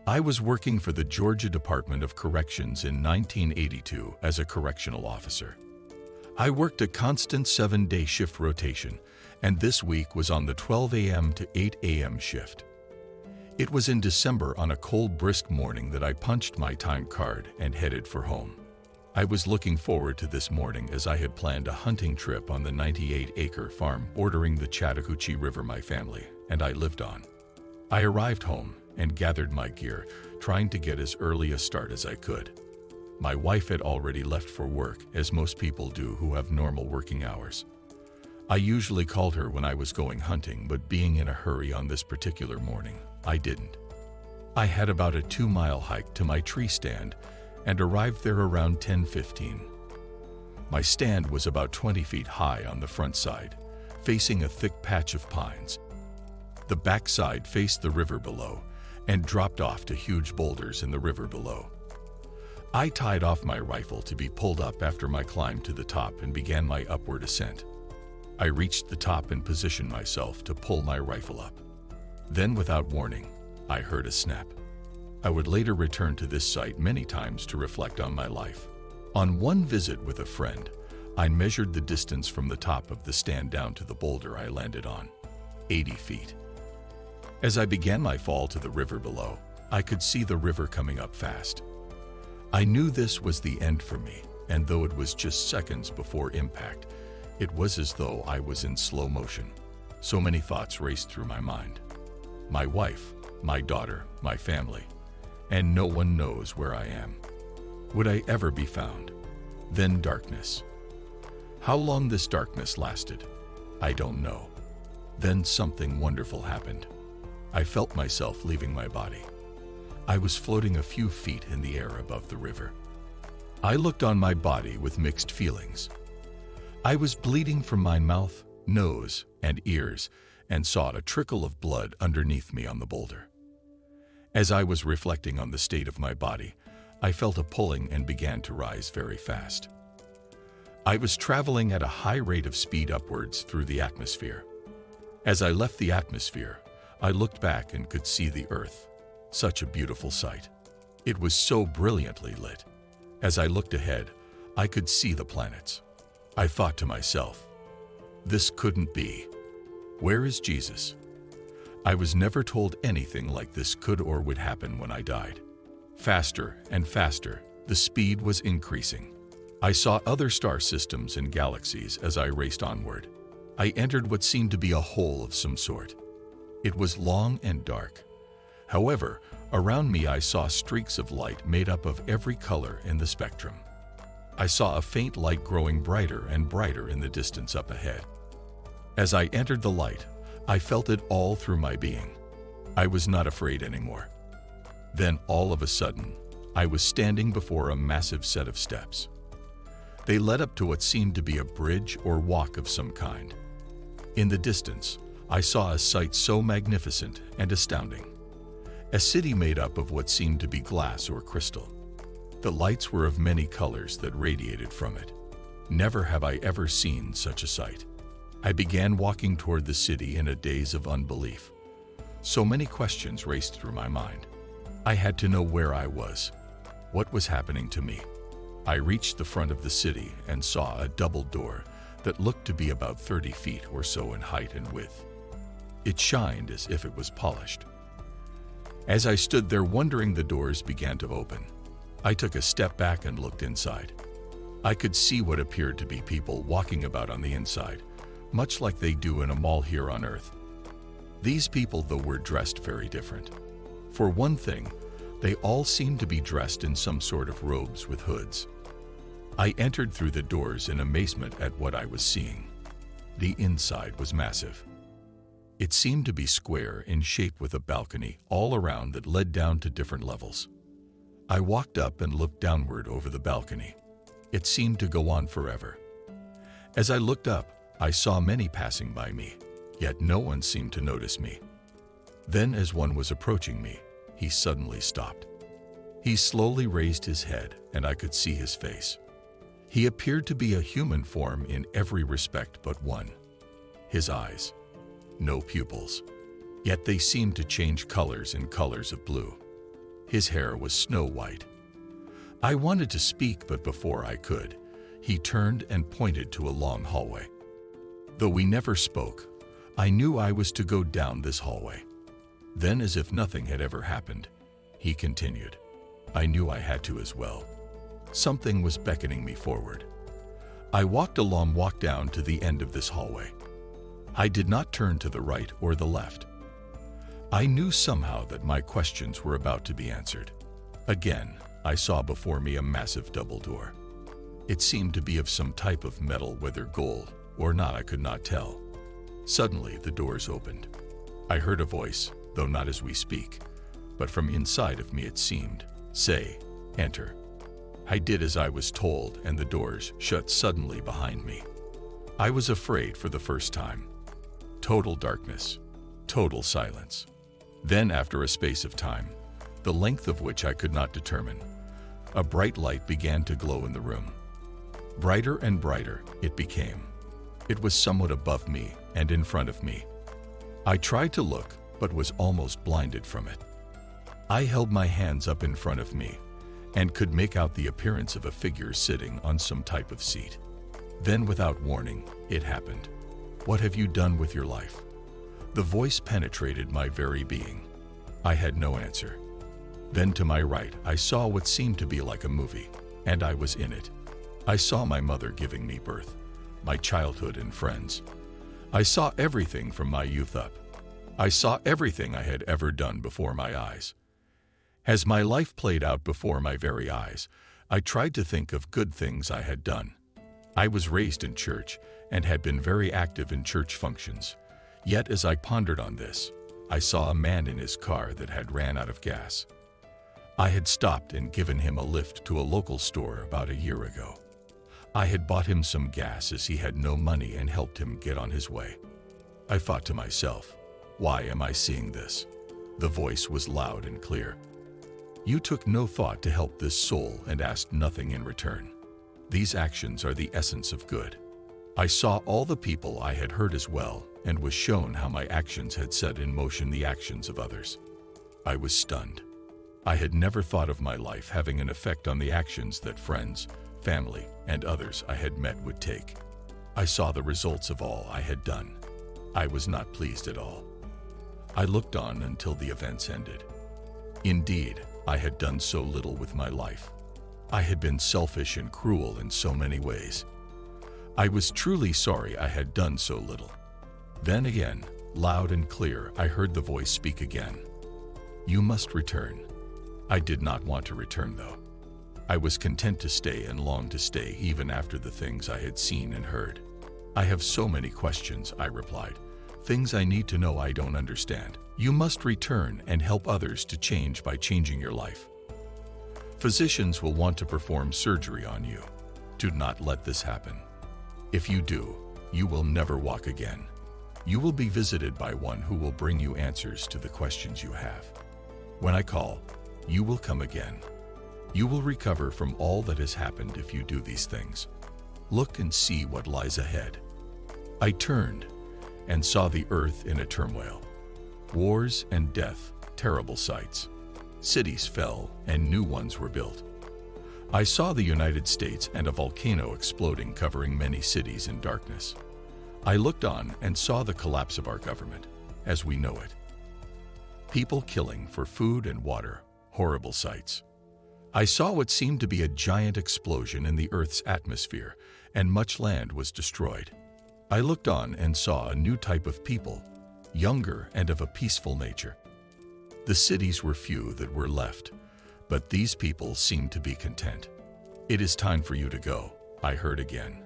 I was working for the Georgia Department of Corrections in 1982 as a correctional officer. I worked a constant 7-day shift rotation, and this week was on the 12 a.m. to 8 a.m. shift. It was in December on a cold, brisk morning that I punched my time card and headed for home. I was looking forward to this morning as I had planned a hunting trip on the 98-acre farm bordering the Chattahoochee River my family and I lived on. I arrived home and gathered my gear, trying to get as early a start as I could. My wife had already left for work, as most people do who have normal working hours. I usually called her when I was going hunting, but being in a hurry on this particular morning, I didn't. I had about a 2-mile hike to my tree stand and arrived there around 10:15. My stand was about 20 feet high on the front side, facing a thick patch of pines. The back side faced the river below and dropped off to huge boulders in the river below. I tied off my rifle to be pulled up after my climb to the top and began my upward ascent. I reached the top and positioned myself to pull my rifle up. Then, without warning, I heard a snap. I would later return to this site many times to reflect on my life. On one visit with a friend, I measured the distance from the top of the stand down to the boulder I landed on, 80 feet. As I began my fall to the river below, I could see the river coming up fast. I knew this was the end for me, and though it was just seconds before impact, it was as though I was in slow motion. So many thoughts raced through my mind. My wife, my daughter, my family, and no one knows where I am. Would I ever be found? Then darkness. How long this darkness lasted, I don't know. Then something wonderful happened. I felt myself leaving my body. I was floating a few feet in the air above the river. I looked on my body with mixed feelings. I was bleeding from my mouth, nose, and ears, and saw a trickle of blood underneath me on the boulder. As I was reflecting on the state of my body, I felt a pulling and began to rise very fast. I was traveling at a high rate of speed upwards through the atmosphere. As I left the atmosphere, I looked back and could see the earth. Such a beautiful sight. It was so brilliantly lit. As I looked ahead, I could see the planets. I thought to myself, this couldn't be. Where is Jesus? I was never told anything like this could or would happen when I died. Faster and faster, the speed was increasing. I saw other star systems and galaxies as I raced onward. I entered what seemed to be a hole of some sort. It was long and dark. However, around me I saw streaks of light made up of every color in the spectrum. I saw a faint light growing brighter and brighter in the distance up ahead. As I entered the light, I felt it all through my being. I was not afraid anymore. Then, all of a sudden, I was standing before a massive set of steps. They led up to what seemed to be a bridge or walk of some kind. In the distance, I saw a sight so magnificent and astounding. A city made up of what seemed to be glass or crystal. The lights were of many colors that radiated from it. Never have I ever seen such a sight. I began walking toward the city in a daze of unbelief. So many questions raced through my mind. I had to know where I was. What was happening to me? I reached the front of the city and saw a double door that looked to be about 30 feet or so in height and width. It shined as if it was polished. As I stood there wondering, the doors began to open. I took a step back and looked inside. I could see what appeared to be people walking about on the inside, much like they do in a mall here on Earth. These people, though, were dressed very different. For one thing, they all seemed to be dressed in some sort of robes with hoods. I entered through the doors in amazement at what I was seeing. The inside was massive. It seemed to be square in shape with a balcony all around that led down to different levels. I walked up and looked downward over the balcony. It seemed to go on forever. As I looked up, I saw many passing by me, yet no one seemed to notice me. Then, as one was approaching me, he suddenly stopped. He slowly raised his head, and I could see his face. He appeared to be a human form in every respect but one. His eyes. No pupils, yet they seemed to change colors in colors of blue. His hair was snow white. I wanted to speak, but before I could, he turned and pointed to a long hallway. Though we never spoke, I knew I was to go down this hallway. Then, as if nothing had ever happened, he continued. I knew I had to as well. Something was beckoning me forward. I walked down to the end of this hallway. I did not turn to the right or the left. I knew somehow that my questions were about to be answered. Again, I saw before me a massive double door. It seemed to be of some type of metal, whether gold or not I could not tell. Suddenly, the doors opened. I heard a voice, though not as we speak, but from inside of me it seemed, say, enter. I did as I was told, and the doors shut suddenly behind me. I was afraid for the first time. Total darkness, total silence. Then, after a space of time, the length of which I could not determine, a bright light began to glow in the room. Brighter and brighter it became. It was somewhat above me and in front of me. I tried to look, but was almost blinded from it. I held my hands up in front of me and could make out the appearance of a figure sitting on some type of seat. Then, without warning, it happened. What have you done with your life? The voice penetrated my very being. I had no answer. Then to my right, I saw what seemed to be like a movie, and I was in it. I saw my mother giving me birth, my childhood and friends. I saw everything from my youth up. I saw everything I had ever done before my eyes. As my life played out before my very eyes, I tried to think of good things I had done. I was raised in church and had been very active in church functions. Yet as I pondered on this, I saw a man in his car that had ran out of gas. I had stopped and given him a lift to a local store about a year ago. I had bought him some gas as he had no money and helped him get on his way. I thought to myself, why am I seeing this? The voice was loud and clear. You took no thought to help this soul and asked nothing in return. These actions are the essence of good. I saw all the people I had hurt as well and was shown how my actions had set in motion the actions of others. I was stunned. I had never thought of my life having an effect on the actions that friends, family, and others I had met would take. I saw the results of all I had done. I was not pleased at all. I looked on until the events ended. Indeed, I had done so little with my life. I had been selfish and cruel in so many ways. I was truly sorry I had done so little. Then again, loud and clear, I heard the voice speak again. You must return. I did not want to return, though. I was content to stay and longed to stay even after the things I had seen and heard. I have so many questions, I replied. Things I need to know I don't understand. You must return and help others to change by changing your life. Physicians will want to perform surgery on you. Do not let this happen. If you do, you will never walk again. You will be visited by one who will bring you answers to the questions you have. When I call, you will come again. You will recover from all that has happened if you do these things. Look and see what lies ahead. I turned and saw the earth in a turmoil. Wars and death, terrible sights. Cities fell and new ones were built. I saw the United States and a volcano exploding, covering many cities in darkness. I looked on and saw the collapse of our government, as we know it. People killing for food and water, horrible sights. I saw what seemed to be a giant explosion in the Earth's atmosphere, and much land was destroyed. I looked on and saw a new type of people, younger and of a peaceful nature. The cities were few that were left, but these people seemed to be content. It is time for you to go, I heard again.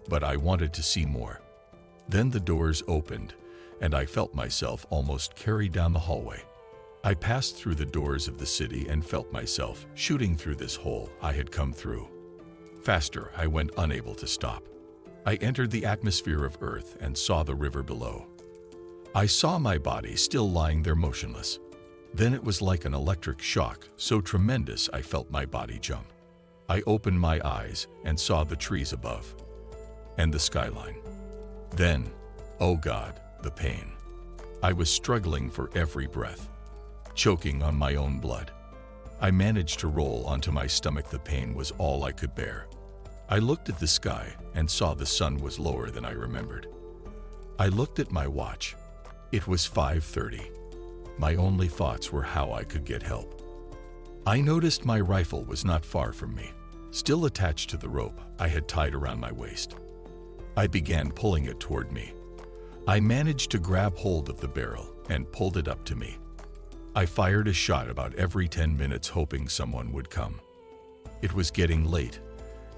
But I wanted to see more. Then the doors opened, and I felt myself almost carried down the hallway. I passed through the doors of the city and felt myself shooting through this hole I had come through. Faster, I went, unable to stop. I entered the atmosphere of Earth and saw the river below. I saw my body still lying there motionless. Then it was like an electric shock, so tremendous I felt my body jump. I opened my eyes and saw the trees above and the skyline. Then, oh God, the pain. I was struggling for every breath, choking on my own blood. I managed to roll onto my stomach. The pain was all I could bear. I looked at the sky and saw the sun was lower than I remembered. I looked at my watch. It was 5:30. My only thoughts were how I could get help. I noticed my rifle was not far from me, still attached to the rope I had tied around my waist. I began pulling it toward me. I managed to grab hold of the barrel and pulled it up to me. I fired a shot about every 10 minutes, hoping someone would come. It was getting late,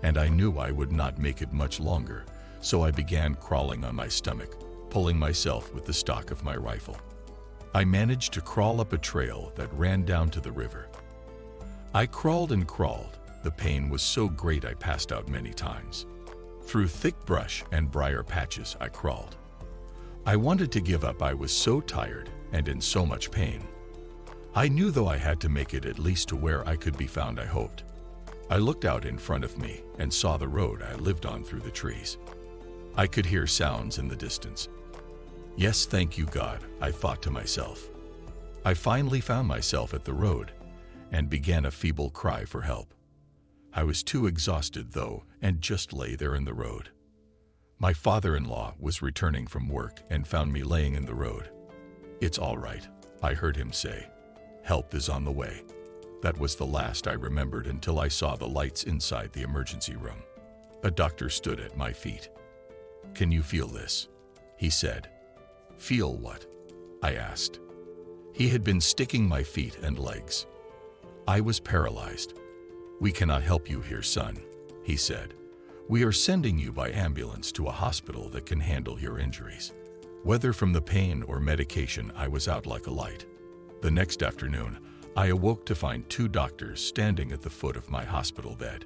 and I knew I would not make it much longer, so I began crawling on my stomach, pulling myself with the stock of my rifle. I managed to crawl up a trail that ran down to the river. I crawled and crawled. The pain was so great I passed out many times. Through thick brush and briar patches I crawled. I wanted to give up. I was so tired and in so much pain. I knew though I had to make it at least to where I could be found, I hoped. I looked out in front of me and saw the road I lived on through the trees. I could hear sounds in the distance. Yes, thank you, God, I thought to myself. I finally found myself at the road and began a feeble cry for help. I was too exhausted though and just lay there in the road. My father-in-law was returning from work and found me laying in the road. It's all right, I heard him say. Help is on the way. That was the last I remembered until I saw the lights inside the emergency room. A doctor stood at my feet. Can you feel this? He said. Feel what? I asked. He had been sticking my feet and legs. I was paralyzed. We cannot help you here, son, he said. We are sending you by ambulance to a hospital that can handle your injuries. Whether from the pain or medication, I was out like a light. The next afternoon, I awoke to find 2 doctors standing at the foot of my hospital bed.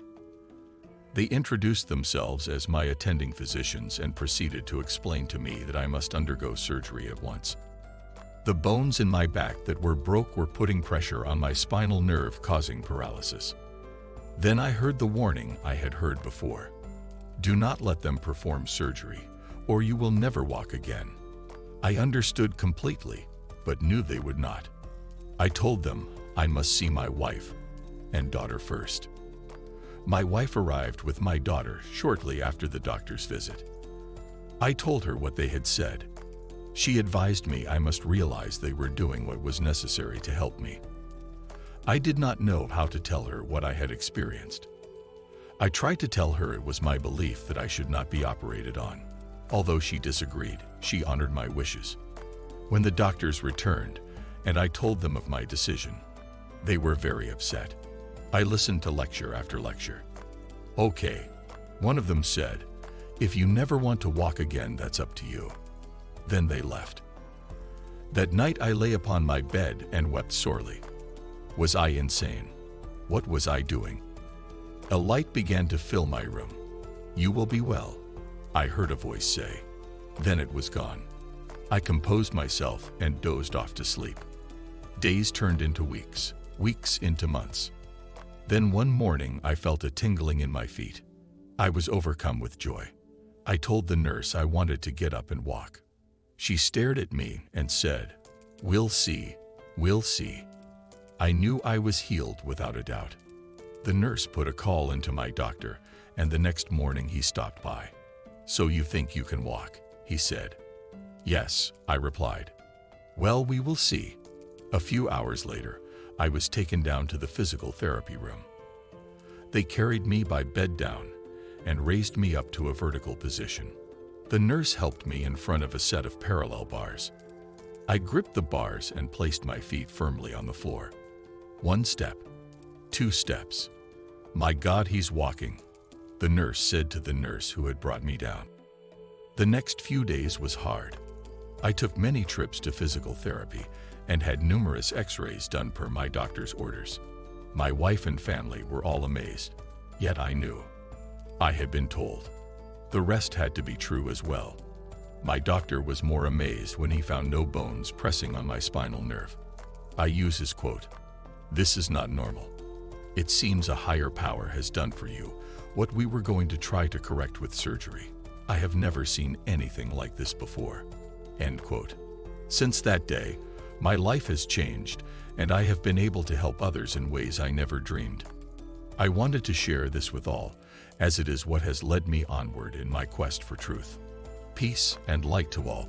They introduced themselves as my attending physicians and proceeded to explain to me that I must undergo surgery at once. The bones in my back that were broke were putting pressure on my spinal nerve, causing paralysis. Then I heard the warning I had heard before. Do not let them perform surgery, or you will never walk again. I understood completely, but knew they would not. I told them I must see my wife and daughter first. My wife arrived with my daughter shortly after the doctor's visit. I told her what they had said. She advised me I must realize they were doing what was necessary to help me. I did not know how to tell her what I had experienced. I tried to tell her it was my belief that I should not be operated on. Although she disagreed, she honored my wishes. When the doctors returned, and I told them of my decision, they were very upset. I listened to lecture after lecture. Okay, one of them said, if you never want to walk again, that's up to you. Then they left. That night I lay upon my bed and wept sorely. Was I insane? What was I doing? A light began to fill my room. You will be well, I heard a voice say. Then it was gone. I composed myself and dozed off to sleep. Days turned into weeks, weeks into months. Then one morning I felt a tingling in my feet. I was overcome with joy. I told the nurse I wanted to get up and walk. She stared at me and said, "We'll see, we'll see." I knew I was healed without a doubt. The nurse put a call into my doctor, and the next morning he stopped by. "So you think you can walk?" he said. "Yes," I replied. "Well, we will see." A few hours later, I was taken down to the physical therapy room. They carried me by bed down and raised me up to a vertical position. The nurse helped me in front of a set of parallel bars. I gripped the bars and placed my feet firmly on the floor. 1 step, 2 steps. "My God, he's walking," the nurse said to the nurse who had brought me down. The next few days was hard. I took many trips to physical therapy and had numerous x-rays done per my doctor's orders. My wife and family were all amazed, yet I knew. I had been told. The rest had to be true as well. My doctor was more amazed when he found no bones pressing on my spinal nerve. I use his quote, "This is not normal. It seems a higher power has done for you what we were going to try to correct with surgery. I have never seen anything like this before." End quote. Since that day, My life has changed, and I have been able to help others in ways I never dreamed. I wanted to share this with all, as it is what has led me onward in my quest for truth. Peace and light to all.